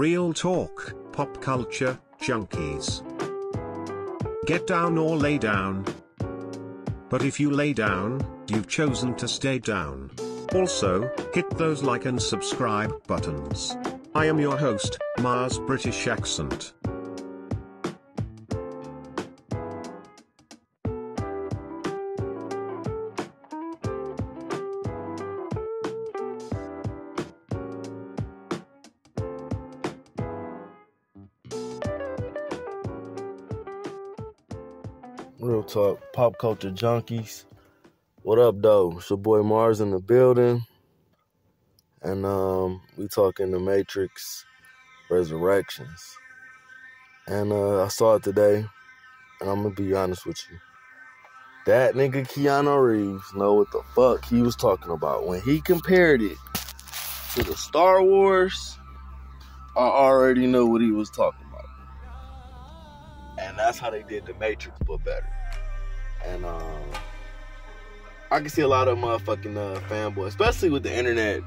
Real talk, pop culture, junkies. Get down or lay down. But if you lay down, you've chosen to stay down. Also, hit those like and subscribe buttons. I am your host, Mars British Accent. Real talk, pop culture junkies. What up, though? It's your boy Mars in the building. And we talking The Matrix Resurrections. And I saw it today, and I'm gonna be honest with you. That nigga Keanu Reeves know what the fuck he was talking about. When he compared it to the Star Wars, I already knew what he was talking about. And that's how they did The Matrix, but better. And I can see a lot of motherfucking fanboys, especially with the internet,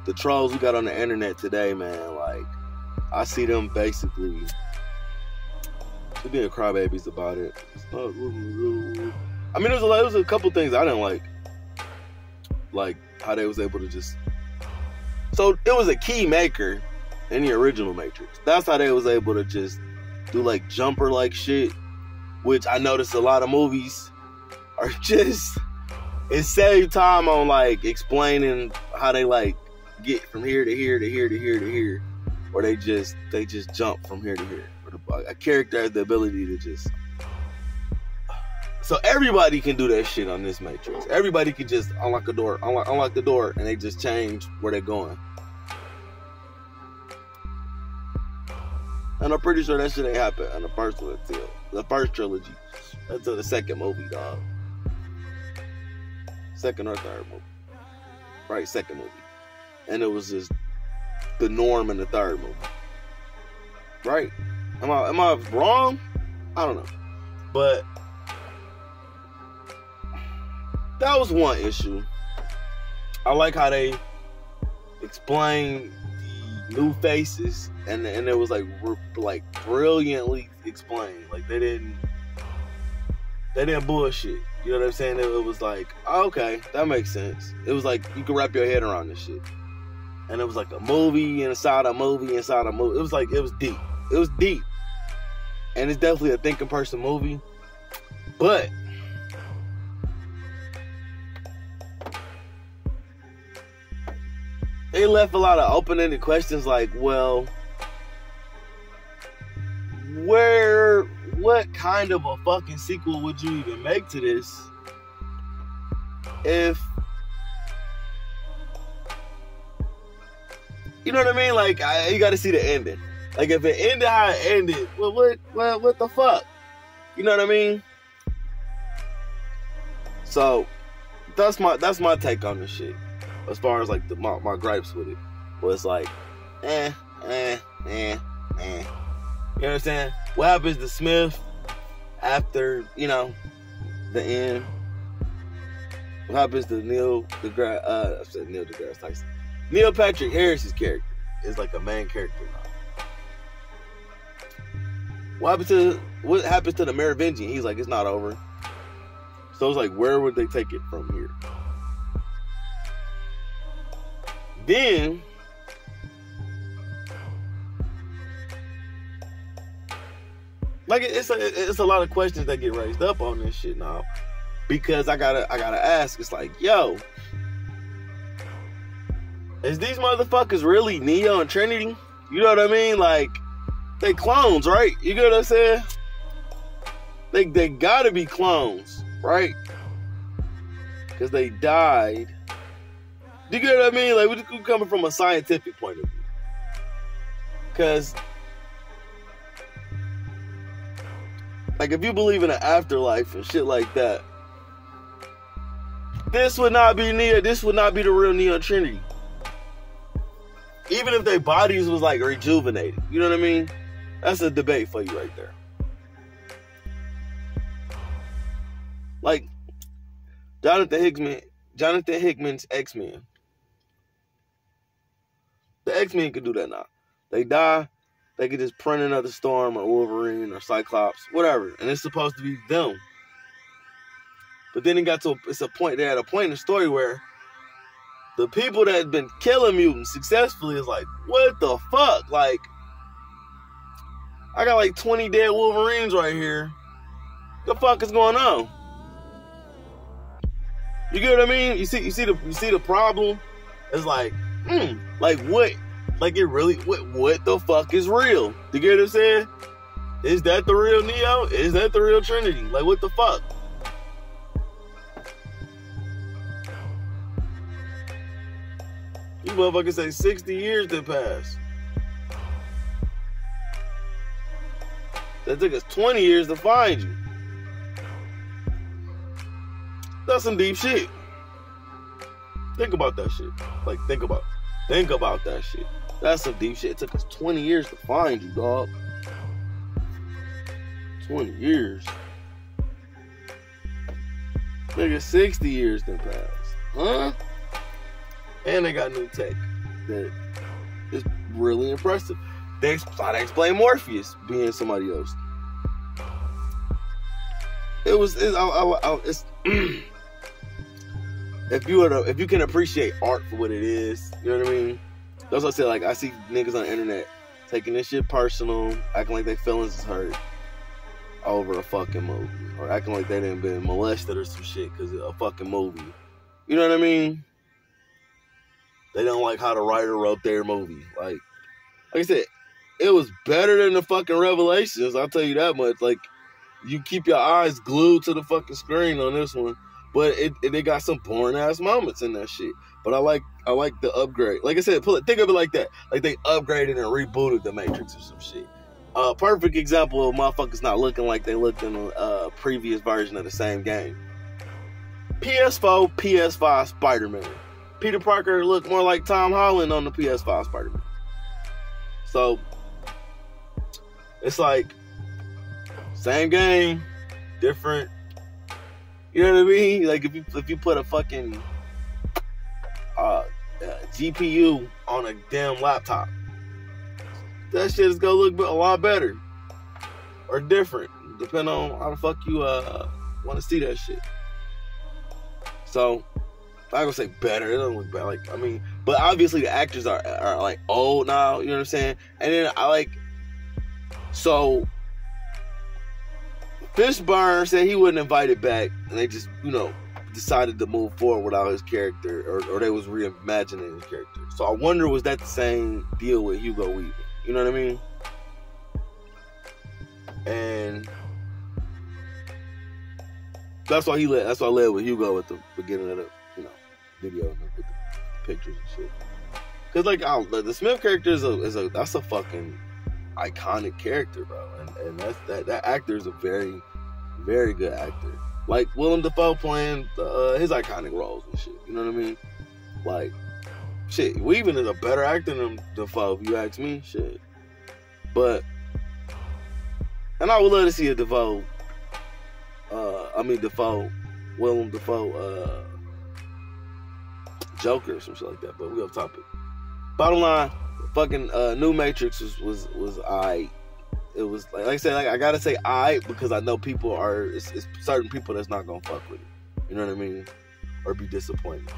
the trolls we got on the internet today, man. Like, I see them basically being crybabies about it. It's not, I mean, it was a couple things I didn't like how they was able to just. So it was a key maker in the original Matrix. That's how they was able to just do like jumper like shit, which I noticed a lot of movies are just, it saved time on like explaining how they like get from here to here to here to here to here, or they just jump from here to here. Or a character has the ability to just. So everybody can do that shit on this Matrix. Everybody can just unlock a door, unlock the door, and they just change where they're going. And I'm pretty sure that shit ain't happened in the first one until the first trilogy. Until the second movie, dog. Second or third movie. Right, second movie. And it was just the norm in the third movie. Right? Am I wrong? I don't know. But that was one issue. I like how they explain the new faces, and it was like brilliantly explained. Like they didn't bullshit. You know what I'm saying? It was like, oh, okay, that makes sense. It was like you can wrap your head around this shit. And it was like a movie inside a movie inside a movie. It was like, it was deep. It was deep. And it's definitely a thinking person movie. But they left a lot of open-ended questions like, well, what kind of a fucking sequel would you even make to this if, you know what I mean? Like, you gotta see the ending. Like, if it ended how it ended, well, what the fuck? You know what I mean? So, that's my take on this shit. As far as, like, my gripes with it was like, You know what I'm saying? What happens to Smith after, you know, the end? What happens to Neil deGrasse Tyson? Neil Patrick Harris's character is like a main character now. What happens to the Merovingian? He's like, it's not over. So it's like, where would they take it from here? Then like it's a lot of questions that get raised up on this shit now, because I gotta ask. It's like, yo, is these motherfuckers really Neo and Trinity? You know what I mean? Like, they clones, right? You know what I'm saying? They gotta be clones, right? Because they died. Do you get what I mean? Like, we're coming from a scientific point of view. Because, like, if you believe in an afterlife and shit like that, this would not be Neo. This would not be the real Neo Trinity. Even if their bodies was like rejuvenated, you know what I mean? That's a debate for you right there. Like Jonathan Hickman's X-Men. The X-Men could do that now. they die, they could just print another Storm or Wolverine or Cyclops, whatever, and it's supposed to be them. But then they had a point in the story where the people that had been killing mutants successfully is like, what the fuck? Like, I got like 20 dead Wolverines right here. The fuck is going on? You get what I mean? You see the problem? It's like what? Like it really, what the fuck is real? You get what I'm saying? Is that the real Neo? Is that the real Trinity? Like, what the fuck? You motherfuckers say 60 years that passed. That took us 20 years to find you. That's some deep shit. Think about that shit. Like, think about that shit. That's some deep shit. It took us 20 years to find you, dog. 20 years. Nigga, 60 years done passed. Huh? And they got new tech that is really impressive. They try to explain Morpheus being somebody else. It's if you can appreciate art for what it is, you know what I mean? That's what I said. Like, I see niggas on the internet taking this shit personal, acting like their feelings is hurt over a fucking movie, or acting like they done been molested or some shit because of a fucking movie. You know what I mean? They don't like how the writer wrote their movie. Like I said, it was better than the fucking Revelations. I'll tell you that much. Like, you keep your eyes glued to the fucking screen on this one. But they got some boring ass moments in that shit. But I like the upgrade. Like I said, think of it like that. Like they upgraded and rebooted the Matrix or some shit. Perfect example of motherfuckers not looking like they looked in a previous version of the same game. PS4, PS5 Spider-Man. Peter Parker looked more like Tom Holland on the PS5 Spider-Man. So it's like same game, different. You know what I mean? Like if you put a fucking GPU on a damn laptop, that shit is gonna look a lot better or different, depending on how the fuck you want to see that shit. So I'm gonna say better. It doesn't look bad. Like, I mean, but obviously the actors are like old now. You know what I'm saying? And then so Fishburne said he wasn't invited back, and they just, decided to move forward without his character, or they was reimagining his character. So I wonder, was that the same deal with Hugo Weaving? You know what I mean? And that's why I led with Hugo at the beginning of the video with the pictures and shit. Cause like the Smith character that's a fucking iconic character, bro, and that actor is a very, very good actor. Like Willem Dafoe playing his iconic roles and shit. You know what I mean? Like, shit, Weaving is a better actor than Dafoe, if you ask me. Shit, and I would love to see a Willem Dafoe, Joker or some shit like that. But we off topic. Bottom line, fucking new Matrix was aight. It was like I said, I gotta say aight because I know it's certain people that's not gonna fuck with it. You know what I mean? Or be disappointed.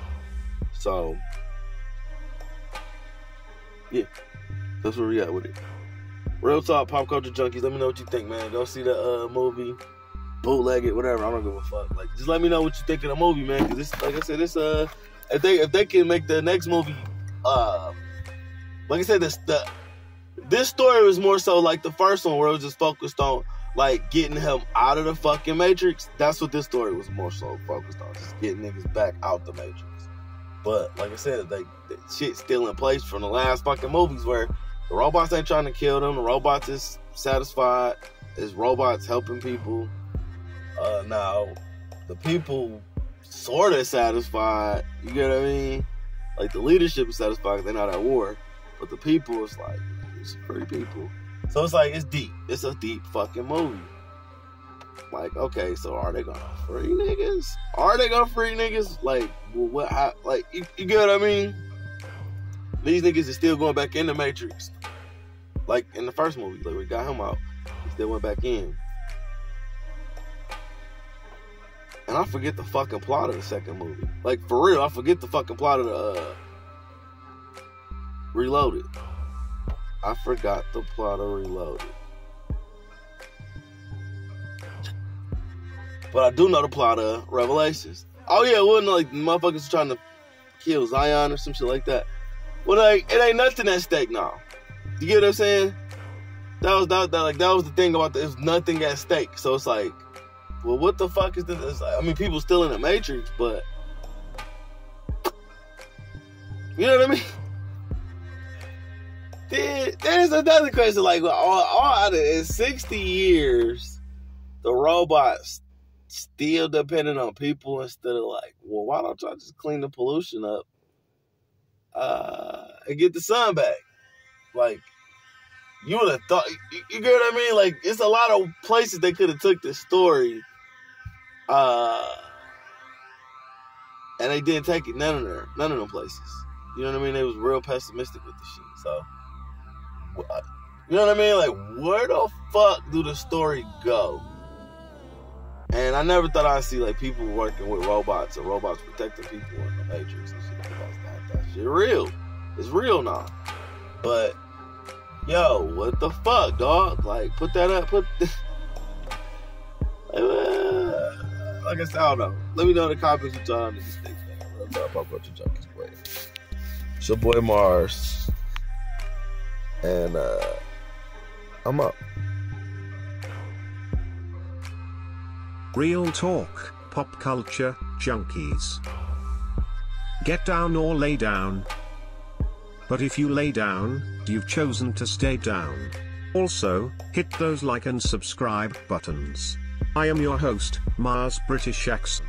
So yeah, that's where we at with it. Real talk, pop culture junkies. Let me know what you think, man. Go see the movie, bootleg it, whatever. I don't give a fuck. Like, just let me know what you think of the movie, man. Because this, like I said, this if they can make the next movie, like I said, this story was more so like the first one, where it was just focused on like getting him out of the fucking Matrix. That's what this story was more so focused on, just getting niggas back out the Matrix. But like I said, the shit's still in place from the last fucking movies, where the robots ain't trying to kill them. The robots is satisfied. It's robots helping people. Now the people sort of satisfied. You get what I mean? Like the leadership is satisfied because they're not at war, but the people is like, it's free people. So it's like, it's deep. It's a deep fucking movie. Like, okay, so are they gonna free niggas? Are they gonna free niggas? Like, well, what? How, like, you get what I mean? These niggas is still going back in the Matrix. Like in the first movie, like we got him out, he still went back in. And I forget the fucking plot of the second movie. Like, for real, I forget the fucking plot of the Reloaded. I forgot the plot of Reloaded. But I do know the plot of Revelations. Oh yeah, it wasn't like the motherfuckers trying to kill Zion or some shit like that. Well, like, it ain't nothing at stake now. You get what I'm saying? That was the thing about there's nothing at stake. So it's like, well, what the fuck is this? It's like, I mean, people still in the Matrix, but you know what I mean? There's another question, like, all in 60 years, the robots still depending on people instead of like, well, why don't y'all just clean the pollution up and get the sun back? Like, you would have thought, you get what I mean? Like, it's a lot of places they could have took this story, and they didn't take it. None of them places. You know what I mean? They was real pessimistic with the shit. So, you know what I mean? Like, where the fuck do the story go? And I never thought I'd see like people working with robots or robots protecting people in the Matrix and shit. That shit real. It's real now. But yo, what the fuck, dog? Like, put that up. Like I said, I don't know. Let me know in the comments what y'all niggas think, man. Real talk about what you junkies play. It's your boy Mars, and I'm up. Real talk, pop culture, junkies. Get down or lay down. But if you lay down, you've chosen to stay down. Also, hit those like and subscribe buttons. I am your host, Mars British Accent.